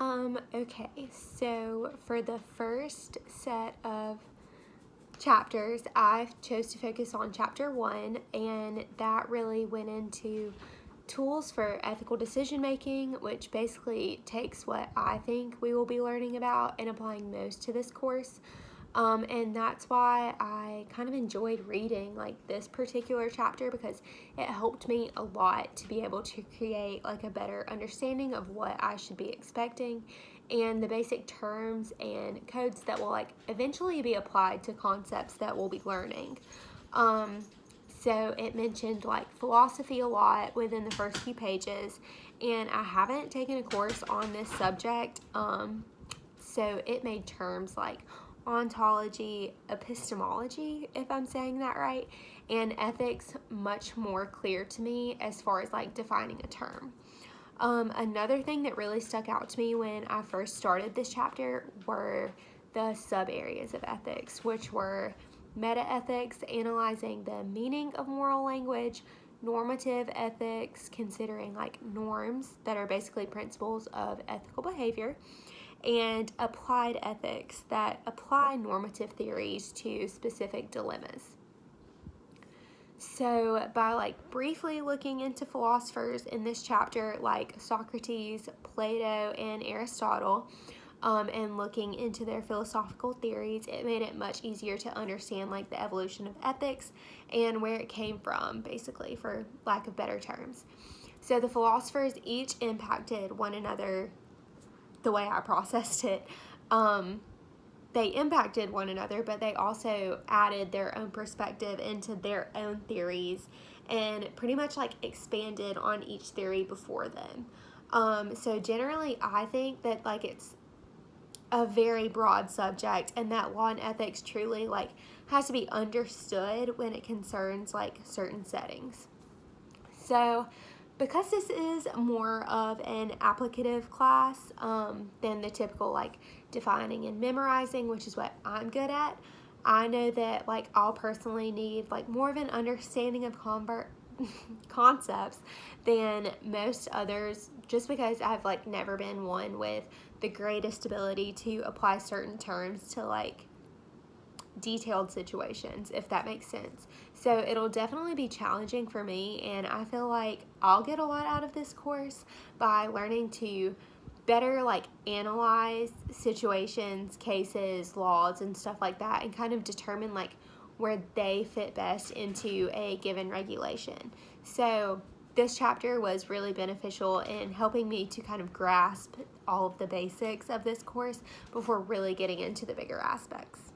Okay, so for the first set of chapters, I chose to focus on chapter 1, and that really went into tools for ethical decision making, which basically takes what I think we will be learning about and applying most to this course. And that's why I kind of enjoyed reading like this particular chapter, because it helped me a lot to be able to create like a better understanding of what I should be expecting and the basic terms and codes that will like eventually be applied to concepts that we'll be learning. Um, so it mentioned like philosophy a lot within the first few pages, and I haven't taken a course on this subject. So it made terms like ontology, epistemology, if I'm saying that right, and ethics much more clear to me as far as like defining a term. Another thing that really stuck out to me when I first started this chapter were the sub areas of ethics, which were meta ethics, analyzing the meaning of moral language, normative ethics, considering like norms that are basically principles of ethical behavior, and applied ethics that apply normative theories to specific dilemmas. So, by like briefly looking into philosophers in this chapter, like Socrates, Plato, and Aristotle, and looking into their philosophical theories, it made it much easier to understand like the evolution of ethics and where it came from, basically, for lack of better terms. So, the philosophers each impacted one another the way I processed it. They impacted one another, but they also added their own perspective into their own theories and pretty much like expanded on each theory before them. So generally, I think that like it's a very broad subject, and that law and ethics truly like has to be understood when it concerns like certain settings. So, because this is more of an applicative class than the typical like defining and memorizing, which is what I'm good at, I know that like I'll personally need like more of an understanding of concepts than most others, just because I've like never been one with the greatest ability to apply certain terms to like detailed situations, if that makes sense. So it'll definitely be challenging for me, and I feel like I'll get a lot out of this course by learning to better like analyze situations, cases, laws, and stuff like that, and kind of determine like where they fit best into a given regulation. So this chapter was really beneficial in helping me to kind of grasp all of the basics of this course before really getting into the bigger aspects.